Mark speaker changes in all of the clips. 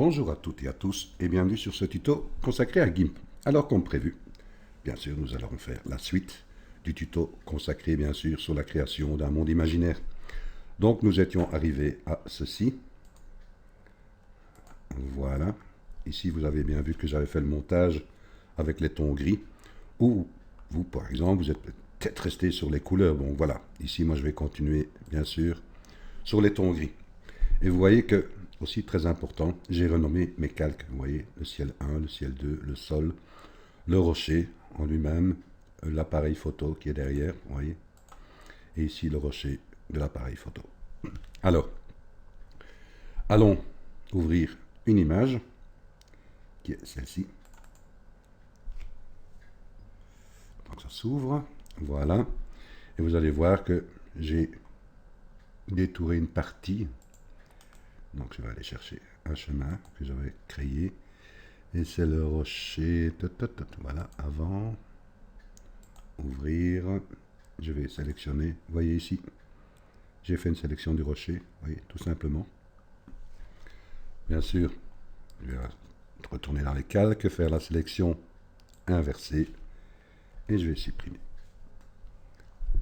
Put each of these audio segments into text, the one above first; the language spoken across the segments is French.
Speaker 1: Bonjour à toutes et à tous et bienvenue sur ce tuto consacré à GIMP. Alors comme prévu, bien sûr nous allons faire la suite du tuto consacré bien sûr sur la création d'un monde imaginaire. Donc nous étions arrivés à ceci. Voilà. Ici vous avez bien vu que j'avais fait le montage avec les tons gris. Ou vous par exemple vous êtes peut-être resté sur les couleurs. Bon voilà. Ici moi je vais continuer bien sûr sur les tons gris. Et vous voyez que, aussi très important, j'ai renommé mes calques. Vous voyez, le ciel 1, le ciel 2, le sol, le rocher en lui-même, l'appareil photo qui est derrière, vous voyez. Et ici le rocher de l'appareil photo. Alors, allons ouvrir une image, qui est celle-ci. Donc ça s'ouvre, voilà. Et vous allez voir que j'ai détouré une partie. Donc je vais aller chercher un chemin que j'avais créé. Et c'est le rocher. Voilà, avant. Ouvrir. Je vais sélectionner. Vous voyez ici. J'ai fait une sélection du rocher. Vous voyez, tout simplement. Bien sûr, je vais retourner dans les calques, faire la sélection inversée. Et je vais supprimer.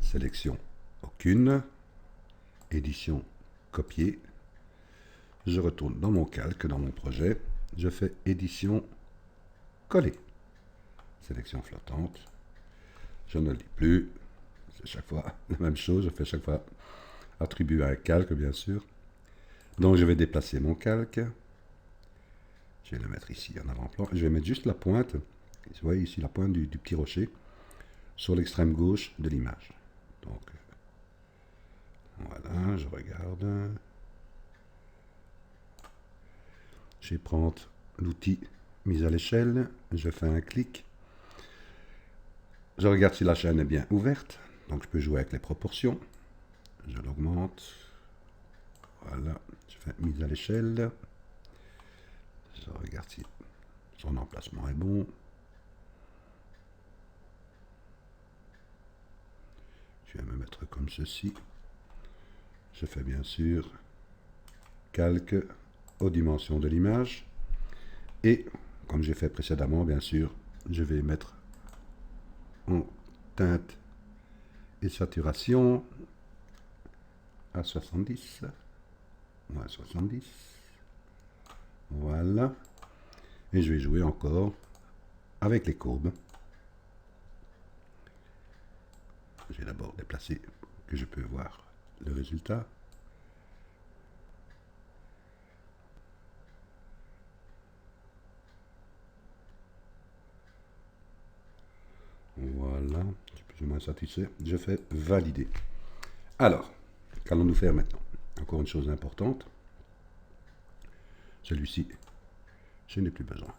Speaker 1: Sélection aucune. Édition copier. Je retourne dans mon calque, dans mon projet. Je fais édition coller. Sélection flottante. Je ne lis plus. C'est chaque fois la même chose. Je fais chaque fois attribuer à un calque, bien sûr. Donc je vais déplacer mon calque. Je vais le mettre ici en avant-plan. Je vais mettre juste la pointe. Vous voyez ici la pointe du petit rocher sur l'extrême gauche de l'image. Donc voilà, je regarde. Je vais prendre l'outil mise à l'échelle. Je fais un clic. Je regarde si la chaîne est bien ouverte. Donc je peux jouer avec les proportions. Je l'augmente. Voilà. Je fais mise à l'échelle. Je regarde si son emplacement est bon. Je vais me mettre comme ceci. Je fais bien sûr calque aux dimensions de l'image. Et comme j'ai fait précédemment, bien sûr, je vais mettre en teinte et saturation à 70. Ouais, 70. Voilà. Et je vais jouer encore avec les courbes. Je vais d'abord déplacer que je peux voir le résultat. Voilà, je suis plus ou moins satisfait. Je fais valider. Alors, qu'allons-nous faire maintenant? Encore une chose importante. Celui-ci, je n'ai plus besoin.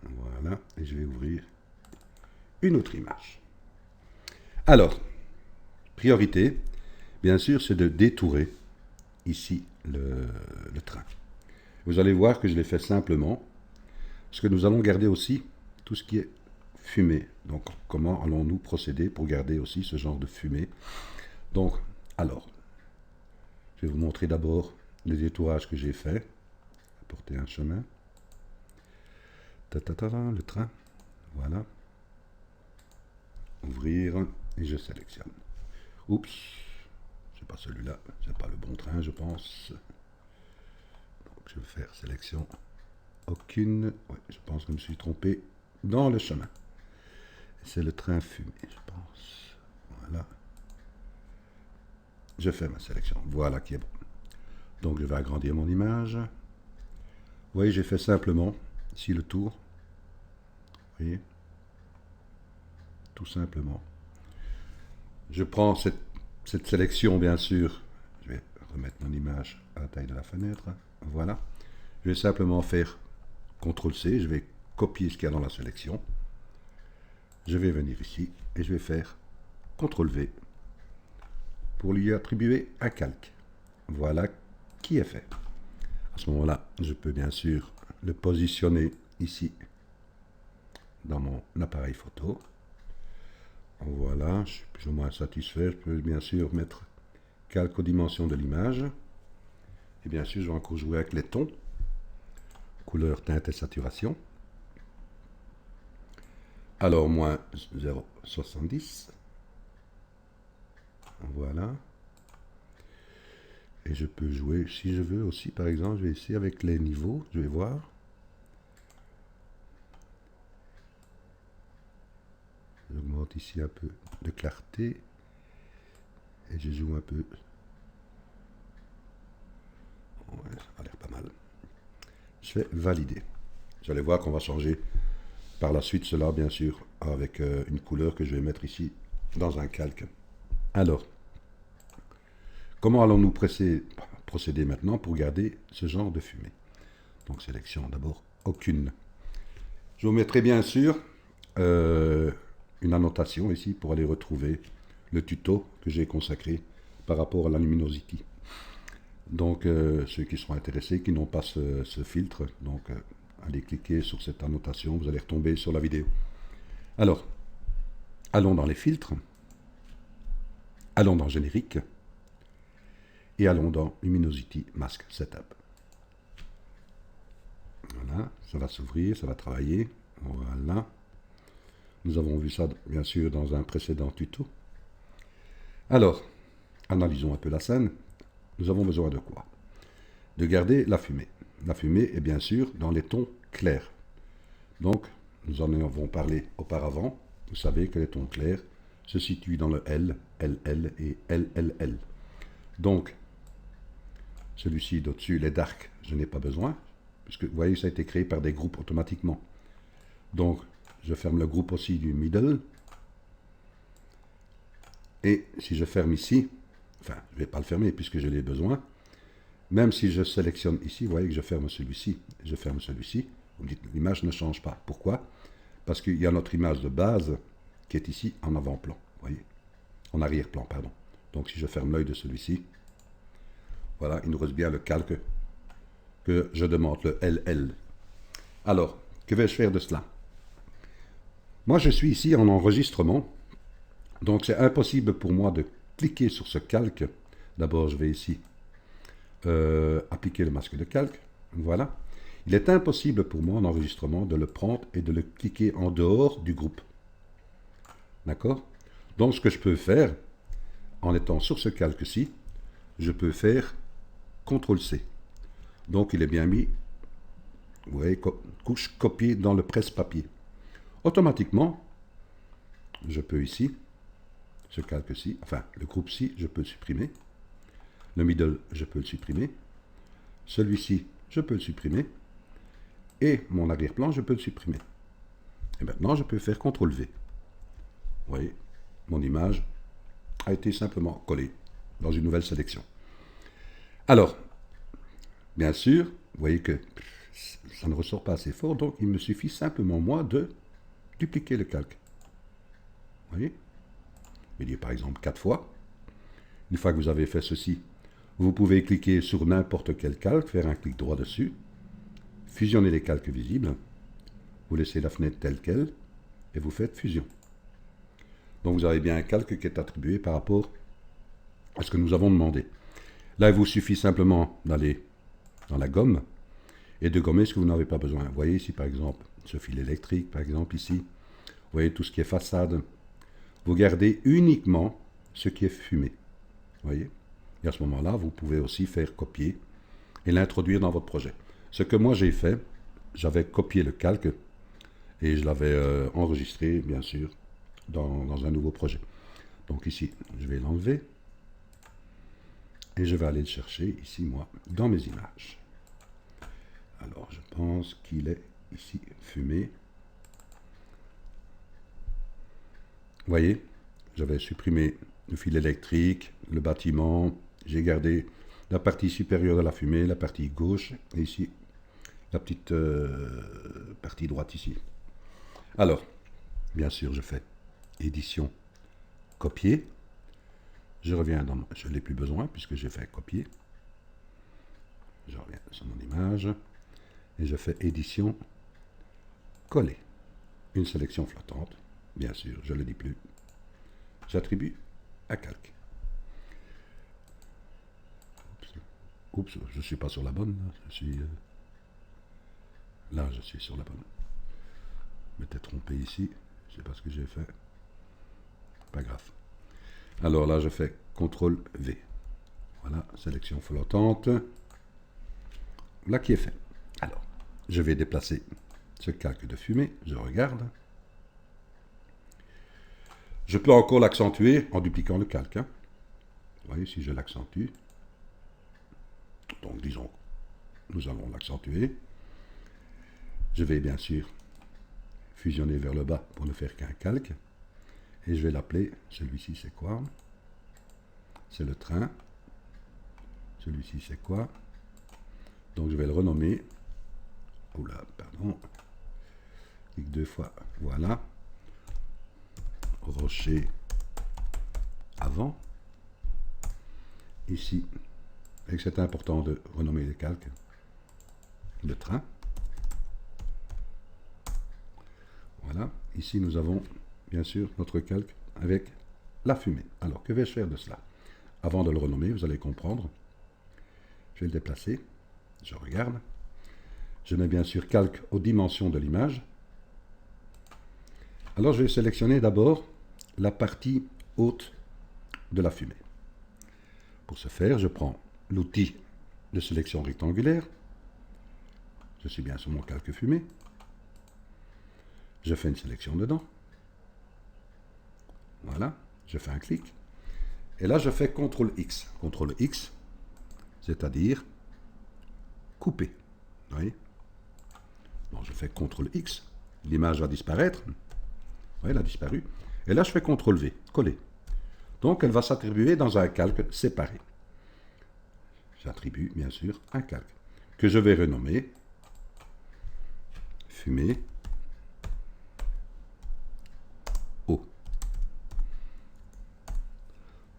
Speaker 1: Voilà, et je vais ouvrir une autre image. Alors, priorité, bien sûr, c'est de détourer ici le train. Vous allez voir que je l'ai fait simplement, parce que nous allons garder aussi tout ce qui est fumée. Donc, comment allons-nous procéder pour garder aussi ce genre de fumée? Donc, alors, je vais vous montrer d'abord le détourage que j'ai fait. Apporter un chemin. Le train. Voilà. Ouvrir. Et je sélectionne. Oups. C'est pas celui-là. C'est pas le bon train, je pense. Donc, je vais faire sélection. Aucune. Ouais, je pense que je me suis trompé dans le chemin. C'est le train fumé, je pense. Voilà. Je fais ma sélection. Voilà qui est bon. Donc je vais agrandir mon image. Vous voyez, j'ai fait simplement ici le tour. Vous voyez, tout simplement. Je prends cette sélection, bien sûr. Je vais remettre mon image à la taille de la fenêtre. Voilà. Je vais simplement faire CTRL-C. Je vais copier ce qu'il y a dans la sélection. Je vais venir ici et je vais faire CTRL-V pour lui attribuer un calque. Voilà qui est fait. À ce moment-là, je peux bien sûr le positionner ici dans mon appareil photo. Voilà, je suis plus ou moins satisfait. Je peux bien sûr mettre calque aux dimensions de l'image. Et bien sûr, je vais encore jouer avec les tons, couleur, teinte et saturation. Alors, moins 0,70. Voilà. Et je peux jouer, si je veux aussi, par exemple, je vais essayer avec les niveaux, je vais voir. J'augmente ici un peu de clarté. Et je joue un peu. Ouais, ça a l'air pas mal. Je fais valider. Vous allez voir qu'on va changer par la suite cela, bien sûr, avec une couleur que je vais mettre ici dans un calque. Alors, comment allons-nous procéder maintenant pour garder ce genre de fumée? Donc, sélection d'abord, aucune. Je vous mettrai bien sûr une annotation ici pour aller retrouver le tuto que j'ai consacré par rapport à la luminosité. Donc, ceux qui seront intéressés, qui n'ont pas ce filtre, donc allez cliquer sur cette annotation, vous allez retomber sur la vidéo. Alors, allons dans les filtres, allons dans générique, et allons dans Luminosity Mask Setup. Voilà, ça va s'ouvrir, ça va travailler. Voilà. Nous avons vu ça, bien sûr, dans un précédent tuto. Alors, analysons un peu la scène. Nous avons besoin de quoi? De garder la fumée. La fumée est bien sûr dans les tons clairs. Donc, nous en avons parlé auparavant. Vous savez que les tons clairs se situent dans le L, LL et LLL. Donc, celui-ci d'au-dessus, les dark, je n'ai pas besoin, puisque vous voyez, ça a été créé par des groupes automatiquement. Donc, je ferme le groupe aussi du middle. Et si je ferme ici, enfin, je ne vais pas le fermer puisque je l'ai besoin, même si je sélectionne ici, vous voyez que je ferme celui-ci, je ferme celui-ci, vous me dites, l'image ne change pas. Pourquoi? Parce qu'il y a notre image de base qui est ici en avant-plan, vous voyez, en arrière-plan, pardon. Donc, si je ferme l'œil de celui-ci, voilà, il nous reste bien le calque que je demande, le LL. Alors, que vais-je faire de cela? Moi, je suis ici en enregistrement, donc c'est impossible pour moi de cliquer sur ce calque. D'abord, je vais ici appliquer le masque de calque. Voilà. Il est impossible pour moi en enregistrement de le prendre et de le cliquer en dehors du groupe. D'accord? Donc, ce que je peux faire, en étant sur ce calque-ci, je peux faire CTRL-C. Donc, il est bien mis, vous voyez, couche copiée dans le presse-papier. Automatiquement, je peux ici, ce calque-ci, enfin, le groupe-ci, je peux le supprimer. Le middle, je peux le supprimer. Celui-ci, je peux le supprimer. Et mon arrière-plan, je peux le supprimer. Et maintenant, je peux faire CTRL-V. Vous voyez, mon image a été simplement collée dans une nouvelle sélection. Alors, bien sûr, vous voyez que ça ne ressort pas assez fort, donc il me suffit simplement, moi, de dupliquer le calque. Vous voyez? Je vais dire par exemple 4 fois. Une fois que vous avez fait ceci, vous pouvez cliquer sur n'importe quel calque, faire un clic droit dessus, fusionner les calques visibles, vous laissez la fenêtre telle qu'elle, et vous faites fusion. Donc vous avez bien un calque qui est attribué par rapport à ce que nous avons demandé. Là, il vous suffit simplement d'aller dans la gomme et de gommer ce que vous n'avez pas besoin. Vous voyez ici par exemple ce fil électrique, par exemple ici, vous voyez tout ce qui est façade. Vous gardez uniquement ce qui est fumé. Vous voyez? Et à ce moment-là, vous pouvez aussi faire copier et l'introduire dans votre projet. Ce que moi j'ai fait, j'avais copié le calque et je l'avais enregistré, bien sûr, dans un nouveau projet. Donc ici, je vais l'enlever et je vais aller le chercher ici, moi, dans mes images. Alors, je pense qu'il est ici fumé. Vous voyez, j'avais supprimé le fil électrique, le bâtiment, j'ai gardé la partie supérieure de la fumée, la partie gauche, et ici, la petite partie droite ici. Alors, bien sûr, je fais édition, copier. Je reviens dans... Je n'ai plus besoin puisque j'ai fait copier. Je reviens sur mon image et je fais édition, coller. Une sélection flottante, bien sûr, je ne le dis plus. J'attribue à calque. Oups, je ne suis pas sur la bonne. Là, je suis sur la bonne. Je m'étais trompé ici. Je ne sais pas ce que j'ai fait. Pas grave. Alors là, je fais CTRL V. Voilà, sélection flottante. Là qui est fait. Alors, je vais déplacer ce calque de fumée. Je regarde. Je peux encore l'accentuer en dupliquant le calque. Hein. Vous voyez, si je l'accentue. Donc, disons, nous allons l'accentuer. Je vais bien sûr fusionner vers le bas pour ne faire qu'un calque. Et je vais l'appeler, celui-ci c'est quoi? C'est le train. Celui-ci c'est quoi? Donc je vais le renommer. Oula, pardon. Clique 2 fois. Voilà. Rocher avant. Ici, et que c'est important de renommer les calques. Le train. Voilà. Ici, nous avons bien sûr notre calque avec la fumée. Alors, que vais-je faire de cela? Avant de le renommer, vous allez comprendre. Je vais le déplacer. Je regarde. Je mets bien sûr calque aux dimensions de l'image. Alors, je vais sélectionner d'abord la partie haute de la fumée. Pour ce faire, je prends l'outil de sélection rectangulaire. Je suis bien sur mon calque fumée. Je fais une sélection dedans. Voilà, je fais un clic. Et là, je fais CTRL X. CTRL X, c'est-à-dire couper. Vous voyez? Donc, je fais CTRL X. L'image va disparaître. Vous voyez, elle a disparu. Et là, je fais CTRL V, coller. Donc, elle va s'attribuer dans un calque séparé. J'attribue, bien sûr, un calque que je vais renommer fumée eau.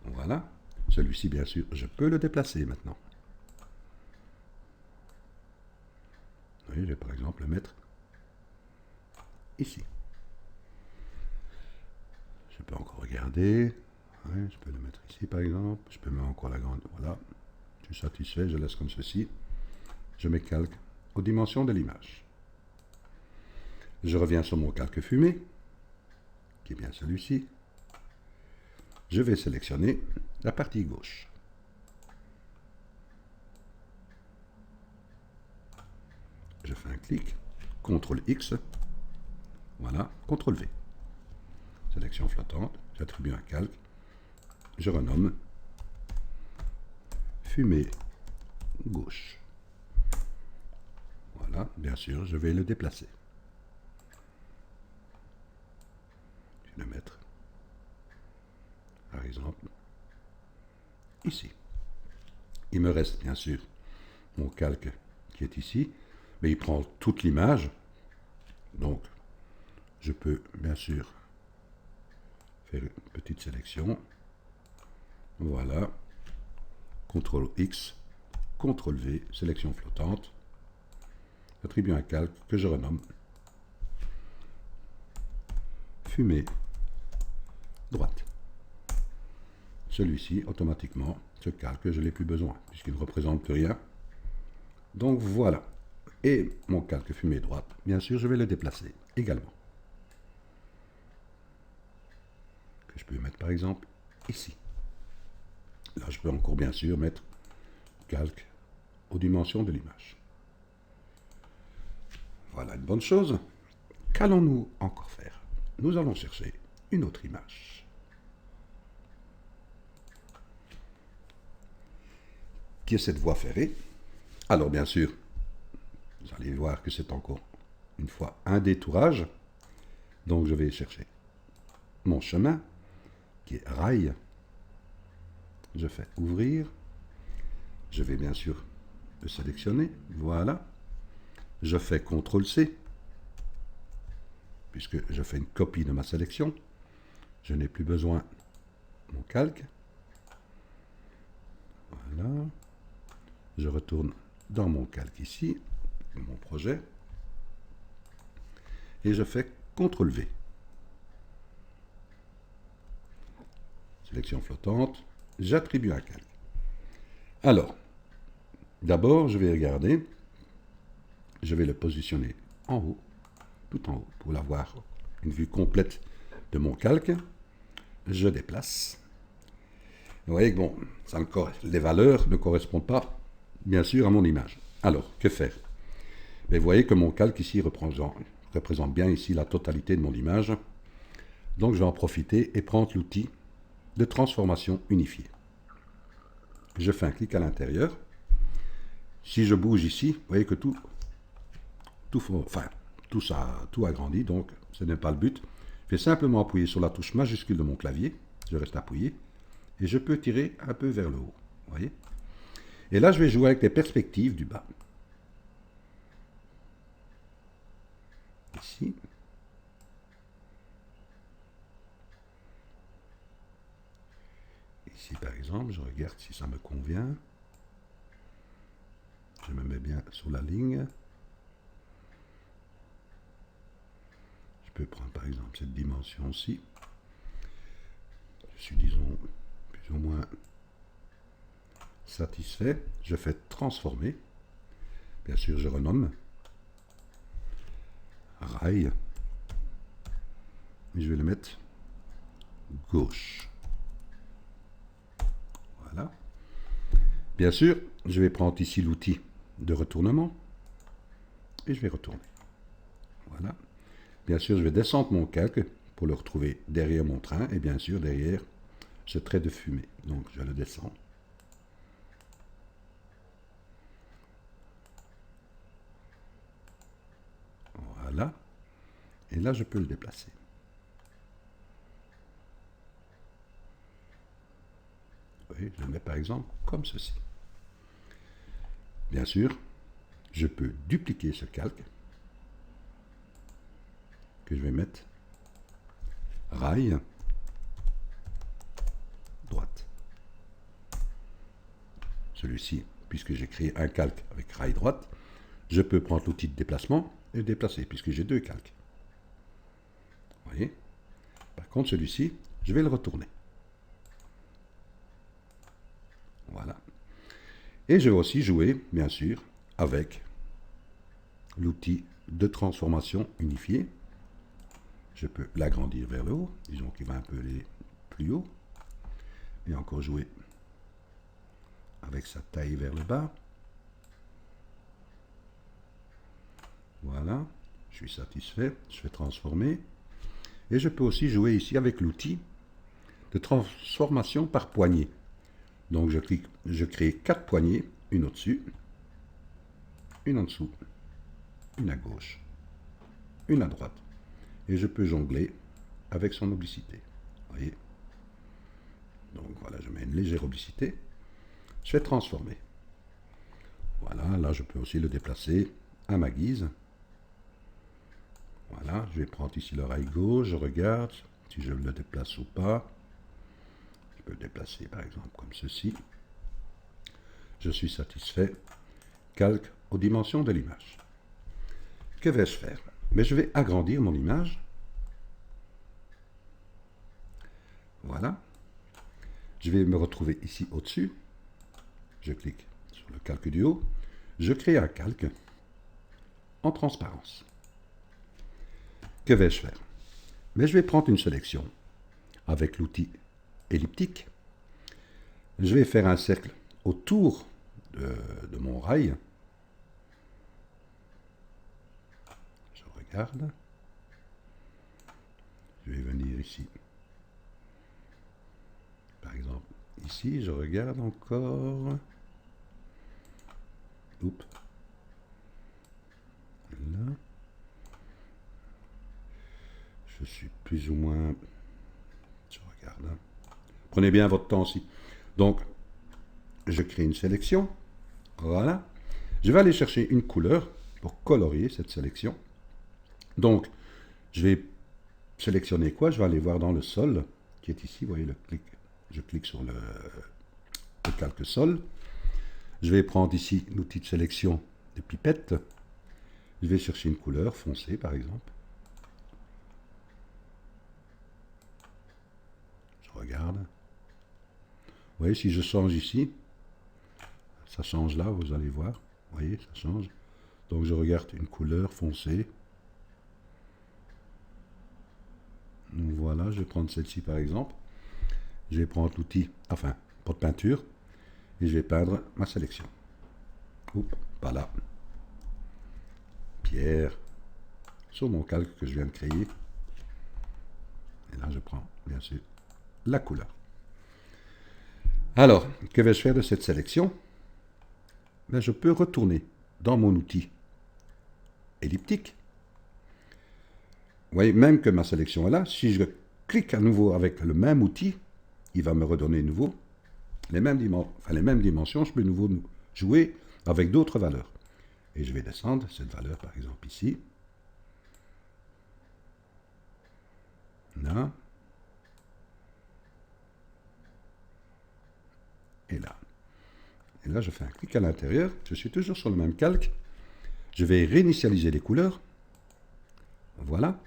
Speaker 1: Voilà. Celui-ci, bien sûr, je peux le déplacer maintenant. Vous voyez, je vais par exemple le mettre ici. Je peux encore regarder. Ouais, je peux le mettre ici, par exemple. Je peux mettre encore la grande. Voilà. Je suis satisfait, je laisse comme ceci. Je mets calque aux dimensions de l'image. Je reviens sur mon calque fumée, qui est bien celui-ci. Je vais sélectionner la partie gauche. Je fais un clic, CTRL X, voilà, CTRL V. Sélection flottante, j'attribue un calque, je renomme fumée gauche. Voilà, bien sûr, je vais le déplacer. Je vais le mettre, par exemple, ici. Il me reste bien sûr mon calque qui est ici, mais il prend toute l'image. Donc, je peux bien sûr faire une petite sélection. Voilà. CTRL X, CTRL V, sélection flottante. J'attribue un calque que je renomme fumée droite. Celui-ci, automatiquement, ce calque, je n'ai plus besoin, puisqu'il ne représente plus rien. Donc voilà. Et mon calque fumée droite, bien sûr, je vais le déplacer également. Que je peux mettre par exemple ici. Là, je peux encore bien sûr mettre calque aux dimensions de l'image. Voilà une bonne chose. Qu'allons-nous encore faire? Nous allons chercher une autre image. Qui est cette voie ferrée? Alors bien sûr, vous allez voir que c'est encore une fois un détourage. Donc je vais chercher mon chemin, qui est rail. Je fais ouvrir. Je vais bien sûr le sélectionner. Voilà. Je fais CTRL-C, puisque je fais une copie de ma sélection. Je n'ai plus besoin de mon calque. Voilà. Je retourne dans mon calque ici, mon projet, et je fais CTRL-V. Sélection flottante, j'attribue un calque. Alors, D'abord, je vais regarder, je vais le positionner en haut, tout en haut, pour avoir une vue complète de mon calque. Je déplace. Vous voyez que bon, les valeurs ne correspondent pas, bien sûr, à mon image. Alors, que faire? Mais vous voyez que mon calque ici représente bien ici la totalité de mon image. Donc, je vais en profiter et prendre l'outil de transformation unifiée. Je fais un clic à l'intérieur. Si je bouge ici, vous voyez que tout agrandit, donc ce n'est pas le but. Je vais simplement appuyer sur la touche majuscule de mon clavier. Je reste appuyé. Et je peux tirer un peu vers le haut. Vous voyez? Et là, je vais jouer avec les perspectives du bas. Ici. Ici, par exemple, je regarde si ça me convient. Je me mets bien sur la ligne. Je peux prendre, par exemple, cette dimension-ci. Je suis, disons, plus ou moins satisfait. Je fais transformer. Bien sûr, je renomme. Rail. Et je vais le mettre gauche. Voilà. Bien sûr, je vais prendre ici l'outil de retournement. Et je vais retourner. Voilà. Bien sûr, je vais descendre mon calque pour le retrouver derrière mon train. Et bien sûr, derrière ce trait de fumée. Donc, je le descends. Voilà. Et là, je peux le déplacer. Oui, je le mets par exemple comme ceci. Bien sûr, je peux dupliquer ce calque que je vais mettre rail droite. Celui-ci, puisque j'ai créé un calque avec rail droite, je peux prendre l'outil de déplacement et le déplacer, puisque j'ai deux calques. Vous voyez? Par contre, celui-ci, je vais le retourner. Voilà. Et je vais aussi jouer, bien sûr, avec l'outil de transformation unifié. Je peux l'agrandir vers le haut, disons qu'il va un peu aller plus haut, et encore jouer avec sa taille vers le bas. Voilà, je suis satisfait, je vais transformer. Et je peux aussi jouer ici avec l'outil de transformation par poignée. Donc je crée 4 poignées, une au-dessus, une en dessous, une à gauche, une à droite. Et je peux jongler avec son oblicité. Vous voyez? Donc voilà, je mets une légère oblicité. Je vais transformer. Voilà, là je peux aussi le déplacer à ma guise. Voilà, je vais prendre ici l'oreille gauche, je regarde si je le déplace ou pas. Je peux le déplacer par exemple comme ceci. Je suis satisfait. Calque aux dimensions de l'image. Que vais-je faire? Mais je vais agrandir mon image. Voilà. Je vais me retrouver ici au-dessus. Je clique sur le calque du haut. Je crée un calque en transparence. Que vais-je faire? Mais je vais prendre une sélection avec l'outil elliptique. Je vais faire un cercle autour de mon rail. Je regarde. Je vais venir ici. Par exemple, ici, je regarde encore. Oups. Là. Je suis plus ou moins... Je regarde. Prenez bien votre temps aussi. Donc, je crée une sélection. Voilà. Je vais aller chercher une couleur pour colorier cette sélection. Donc, je vais sélectionner quoi? Je vais aller voir dans le sol, qui est ici. Vous voyez le clic. Je clique sur le calque sol. Je vais prendre ici l'outil de sélection de pipette. Je vais chercher une couleur foncée, par exemple. Je regarde. Vous voyez, si je change ici, Ça change là, vous allez voir. Vous voyez, ça change. Donc je regarde une couleur foncée. Donc voilà, je vais prendre celle-ci par exemple. Je vais prendre l'outil, enfin, pot de peinture, et je vais peindre ma sélection. Oups, pas là. Pierre, sur mon calque que je viens de créer. Et là, je prends, bien sûr, la couleur. Alors, que vais-je faire de cette sélection? Ben, je peux retourner dans mon outil elliptique. Vous voyez, même que ma sélection est là, si je clique à nouveau avec le même outil, il va me redonner nouveau les mêmes dimensions. Je peux de nouveau jouer avec d'autres valeurs. Et je vais descendre cette valeur, par exemple, ici. Là. Et là. Et là, je fais un clic à l'intérieur. Je suis toujours sur le même calque. Je vais réinitialiser les couleurs. Voilà.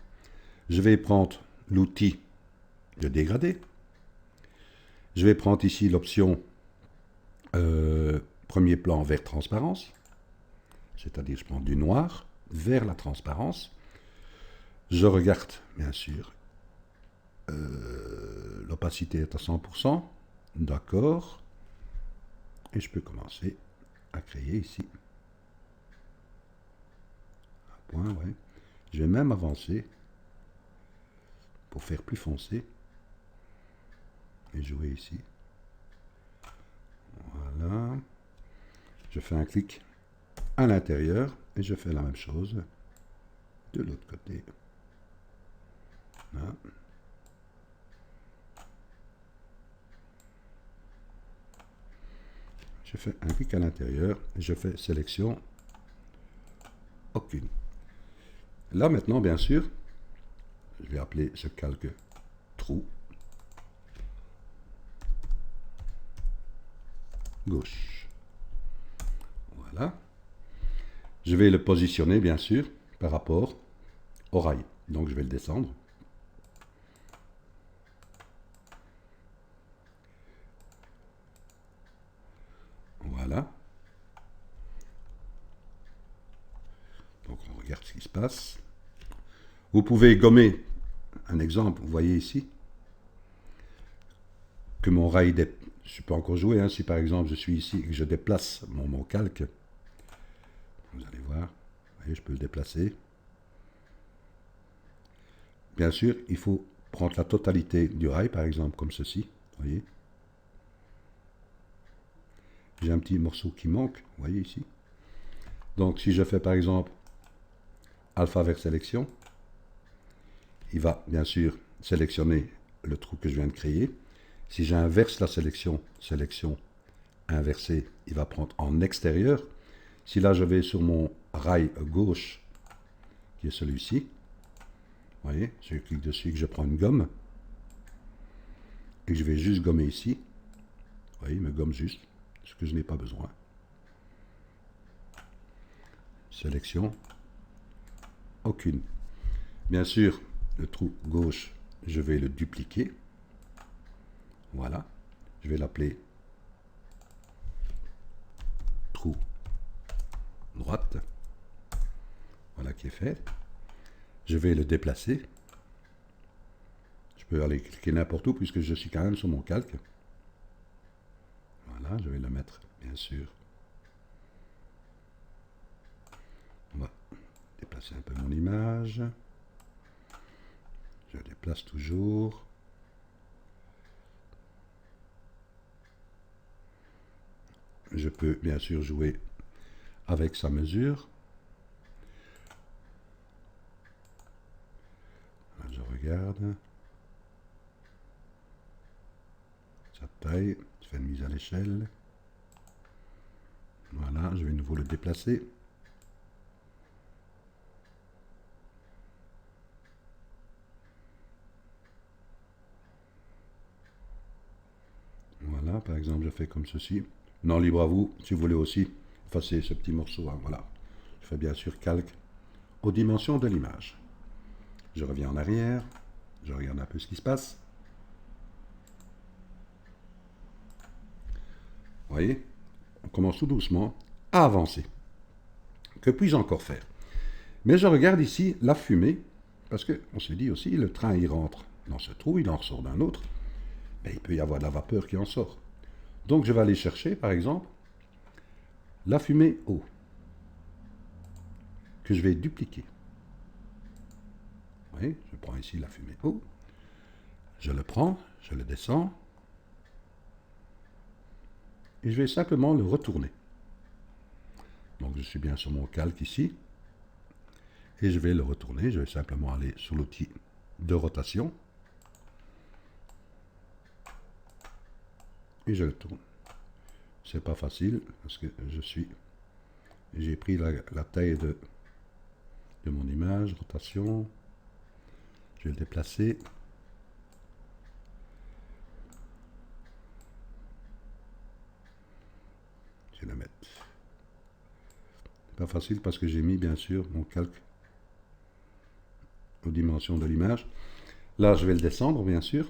Speaker 1: Je vais prendre l'outil de dégradé. Je vais prendre ici l'option premier plan vers transparence. C'est-à-dire, je prends du noir vers la transparence. Je regarde, bien sûr, l'opacité est à 100%. D'accord. Et je peux commencer à créer ici. Un point, ouais. Je vais même avancer pour faire plus foncé. Et jouer ici. Voilà. Je fais un clic à l'intérieur et je fais la même chose de l'autre côté. Là. Je fais un clic à l'intérieur et je fais sélection aucune. Là maintenant, bien sûr, je vais appeler ce calque trou gauche. Voilà. Je vais le positionner, bien sûr, par rapport au rail. Donc je vais le descendre. Voilà. Donc on regarde ce qui se passe. Vous pouvez gommer un exemple, vous voyez ici, que mon rail, je peux encore jouer, hein, si par exemple je suis ici et que je déplace mon calque, vous allez voir, vous voyez, je peux le déplacer. Bien sûr, il faut prendre la totalité du rail, par exemple, comme ceci, vous voyez. J'ai un petit morceau qui manque, vous voyez ici. Donc si je fais par exemple alpha vers sélection, il va bien sûr sélectionner le trou que je viens de créer. Si j'inverse la sélection, sélection inversée, il va prendre en extérieur. Si là je vais sur mon rail gauche, qui est celui-ci, vous voyez, je clique dessus et que je prends une gomme, et que je vais juste gommer ici, vous voyez, il me gomme juste, ce que je n'ai pas besoin. Sélection, aucune. Bien sûr, le trou gauche, je vais le dupliquer. Voilà, je vais l'appeler trou droite. Voilà qui est fait. Je vais le déplacer. Je peux aller cliquer n'importe où puisque je suis quand même sur mon calque. Voilà, je vais le mettre, bien sûr. On va déplacer un peu mon image. Je déplace toujours. Je peux bien sûr jouer avec sa mesure. Là, je regarde. Sa taille. Je fais une mise à l'échelle. Voilà, je vais de nouveau le déplacer. Voilà, par exemple, je fais comme ceci. Non, libre à vous, si vous voulez aussi effacer ce petit morceau. Hein, voilà. Je fais bien sûr calque aux dimensions de l'image. Je reviens en arrière. Je regarde un peu ce qui se passe. Vous voyez, on commence tout doucement à avancer. Que puis-je encore faire? Mais je regarde ici la fumée, parce qu'on se dit aussi, le train il rentre dans ce trou, il en ressort d'un autre, mais il peut y avoir de la vapeur qui en sort. Donc je vais aller chercher, par exemple, la fumée eau, que je vais dupliquer. Vous voyez, je prends ici la fumée eau, je le prends, je le descends, et je vais simplement le retourner. Donc je suis bien sur mon calque ici, et je vais le retourner, je vais simplement aller sur l'outil de rotation, et je le tourne. C'est pas facile, parce que j'ai pris la taille de mon image, rotation, je vais le déplacer. Je vais le mettre. C'est pas facile parce que j'ai mis bien sûr mon calque aux dimensions de l'image. Là, je vais le descendre bien sûr.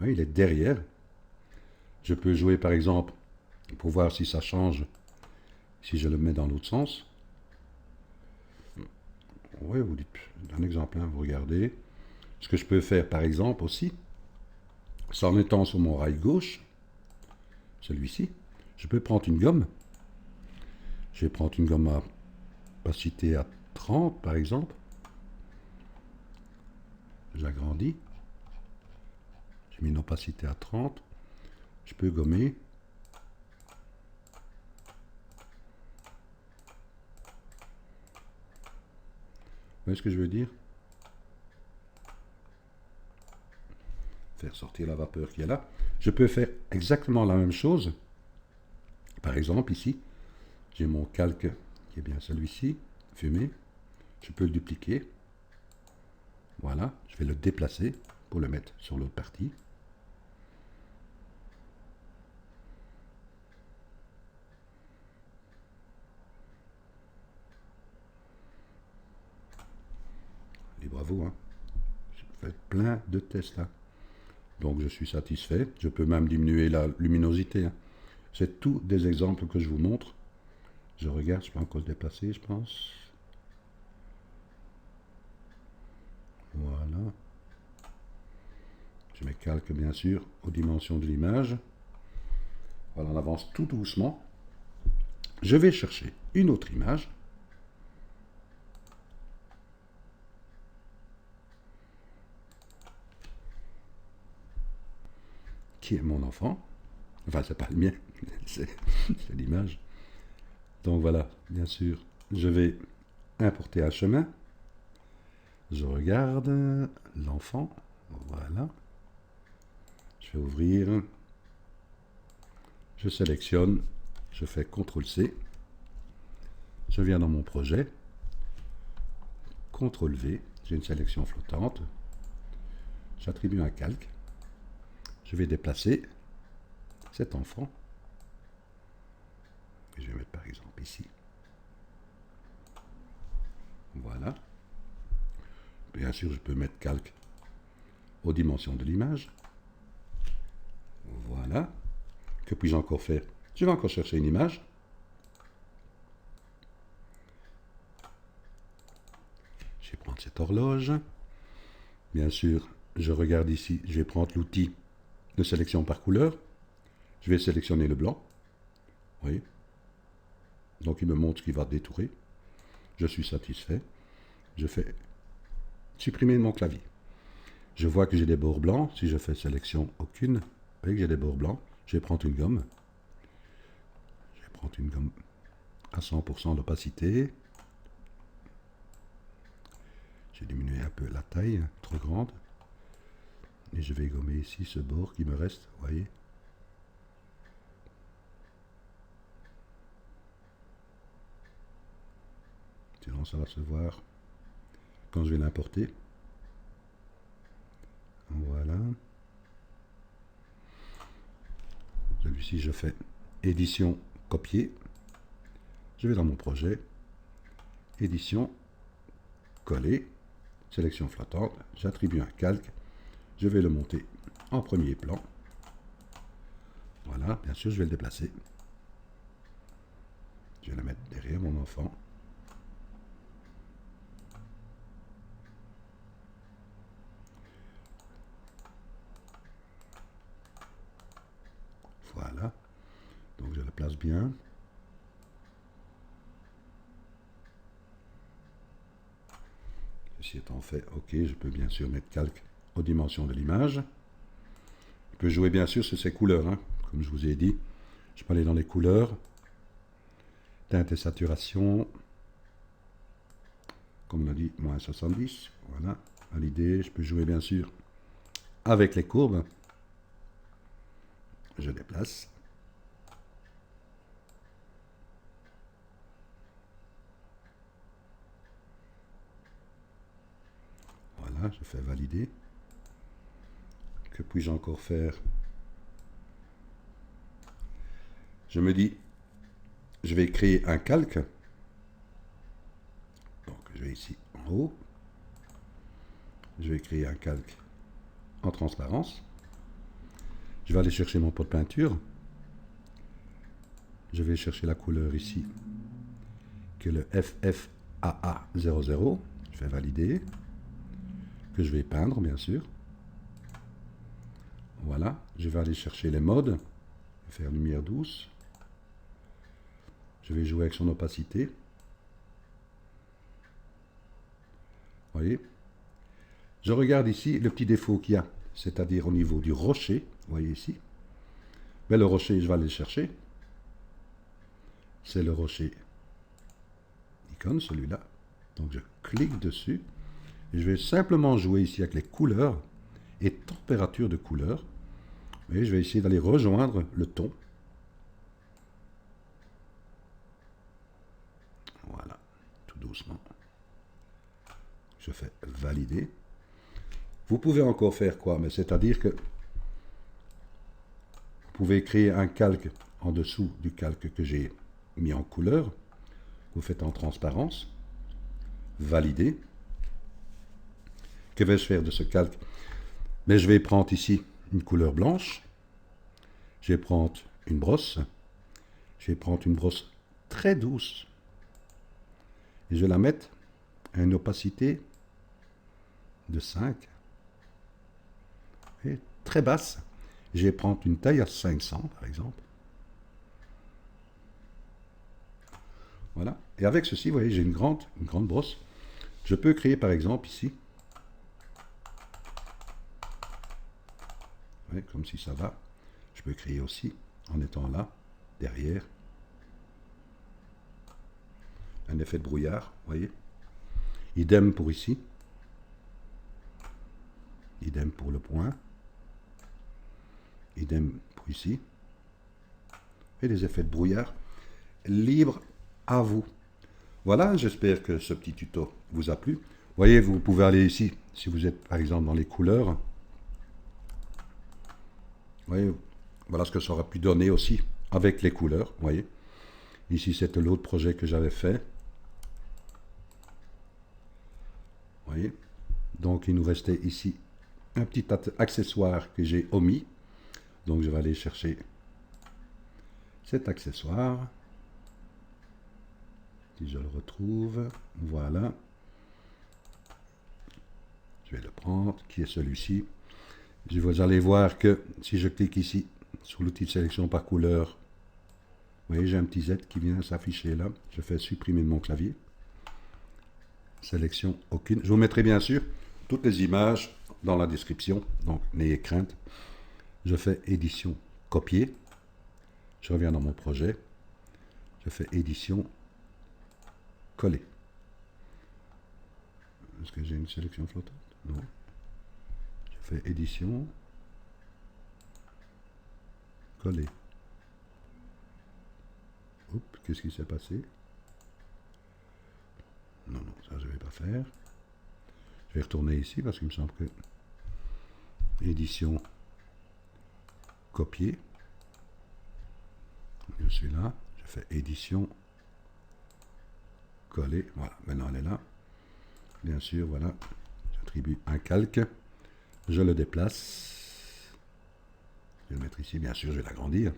Speaker 1: Oui, il est derrière. Je peux jouer par exemple pour voir si ça change si je le mets dans l'autre sens. Oui, vous dites, un exemple, hein, vous regardez. Ce que je peux faire par exemple aussi, c'est en étant sur mon rail gauche, celui-ci, je peux prendre une gomme. Je vais prendre une gomme à opacité à 30 par exemple. J'agrandis. J'ai mis une opacité à 30. Je peux gommer. Vous voyez ce que je veux dire? Faire sortir la vapeur qui est là. Je peux faire exactement la même chose. Par exemple, ici, j'ai mon calque qui est bien celui-ci, fumé. Je peux le dupliquer. Voilà, je vais le déplacer pour le mettre sur l'autre partie. Libre à vous, hein. Je fais plein de tests là. Donc je suis satisfait. Je peux même diminuer la luminosité, hein. C'est tous des exemples que je vous montre. Je regarde, je peux encore le déplacer, je pense. Voilà. Je mets calque, bien sûr, aux dimensions de l'image. Voilà, on avance tout doucement. Je vais chercher une autre image. Qui est mon enfant. Enfin, c'est pas le mien, c'est l'image. Donc voilà, bien sûr, je vais importer un chemin. Je regarde l'enfant. Voilà. Je vais ouvrir. Je sélectionne. Je fais CTRL-C. Je viens dans mon projet. CTRL-V. J'ai une sélection flottante. J'attribue un calque. Je vais déplacer cet enfant. Je vais mettre par exemple ici. Voilà. Bien sûr, je peux mettre calque aux dimensions de l'image. Voilà. Que puis-je encore faire? Je vais encore chercher une image. Je vais prendre cette horloge. Bien sûr, je regarde ici. Je vais prendre l'outil de sélection par couleur. Je vais sélectionner le blanc. Vous voyez? Donc il me montre ce qui va détourer. Je suis satisfait. Je fais supprimer mon clavier. Je vois que j'ai des bords blancs. Si je fais sélection aucune, vous voyez que j'ai des bords blancs. Je vais prendre une gomme. Je vais prendre une gomme à 100% d'opacité. J'ai diminué un peu la taille, trop grande. Et je vais gommer ici ce bord qui me reste, vous voyez. Sinon ça va se voir quand je vais l'importer. Voilà. Celui-ci, je fais édition, copier. Je vais dans mon projet, édition, coller, sélection flottante. J'attribue un calque. Je vais le monter en premier plan. Voilà, bien sûr, je vais le déplacer. Je vais la mettre derrière mon enfant. Voilà. Donc je la place bien. Ceci étant fait, ok, je peux bien sûr mettre calque aux dimensions de l'image. Je peux jouer bien sûr sur ces couleurs, hein, comme je vous ai dit. Je peux aller dans les couleurs, teinte et saturation, comme on a dit, moins 70. Voilà, validé. Je peux jouer bien sûr avec les courbes. Je déplace. Voilà, je fais valider. Que puis-je encore faire? Je me dis, je vais créer un calque. Donc, je vais ici en haut. Je vais créer un calque en transparence. Je vais aller chercher mon pot de peinture. Je vais chercher la couleur ici, qui est le FFAA00. Je fais valider. Que je vais peindre, bien sûr. Voilà. Je vais aller chercher les modes. Je vais faire lumière douce. Je vais jouer avec son opacité. Vous voyez? Je regarde ici le petit défaut qu'il y a, c'est-à-dire au niveau du rocher. Vous voyez ici? Mais le rocher, je vais aller le chercher. C'est le rocher icône, celui-là. Donc je clique dessus. Et je vais simplement jouer ici avec les couleurs et température de couleur. Et je vais essayer d'aller rejoindre le ton. Voilà, tout doucement. Je fais valider. Vous pouvez encore faire quoi? Mais c'est-à-dire que vous pouvez créer un calque en dessous du calque que j'ai mis en couleur. Vous faites en transparence. Valider. Que vais-je faire de ce calque? Mais je vais prendre ici une couleur blanche. Je vais prendre une brosse. Je vais prendre une brosse très douce. Et je vais la mettre à une opacité de 5. Et très basse. Je vais prendre une taille à 500 par exemple. Voilà. Et avec ceci, vous voyez, j'ai une grande brosse. Je peux créer par exemple ici. Ouais, comme si ça va. Je peux créer aussi en étant là, derrière. Un effet de brouillard, vous voyez. Idem pour ici. Idem pour le point. Idem pour ici. Et des effets de brouillard libres à vous. Voilà, j'espère que ce petit tuto vous a plu. Vous voyez, vous pouvez aller ici, si vous êtes par exemple dans les couleurs. Vous voyez, voilà ce que ça aurait pu donner aussi avec les couleurs. Vous voyez, ici c'était l'autre projet que j'avais fait. Vous voyez, donc il nous restait ici un petit accessoire que j'ai omis. Donc je vais aller chercher cet accessoire. Si je le retrouve, voilà. Je vais le prendre, qui est celui-ci. Vous allez voir que si je clique ici sur l'outil de sélection par couleur, vous voyez, j'ai un petit Z qui vient s'afficher là. Je fais supprimer de mon clavier. Sélection aucune. Je vous mettrai bien sûr toutes les images dans la description, donc n'ayez crainte. Je fais édition copier. Je reviens dans mon projet. Je fais édition coller. Est-ce que j'ai une sélection flottante? Non. Je fais édition coller. Oups, qu'est-ce qui s'est passé? Non, non, ça je ne vais pas faire. Je vais retourner ici parce qu'il me semble que édition copier. Je suis là. Je fais édition coller. Voilà, maintenant elle est là. Bien sûr, voilà. J'attribue un calque. Je le déplace. Je vais le mettre ici, bien sûr, je vais l'agrandir.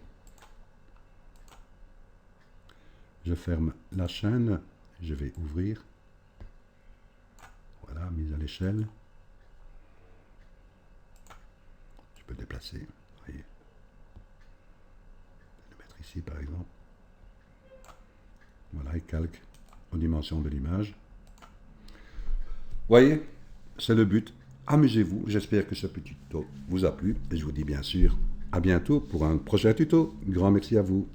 Speaker 1: Je ferme la chaîne, je vais ouvrir. Voilà, mise à l'échelle. Je peux le déplacer, voyez. Je vais le mettre ici, par exemple. Voilà, et calque aux dimensions de l'image. Voyez, c'est le but. Amusez-vous. J'espère que ce petit tuto vous a plu. Et je vous dis bien sûr à bientôt pour un prochain tuto. Grand merci à vous.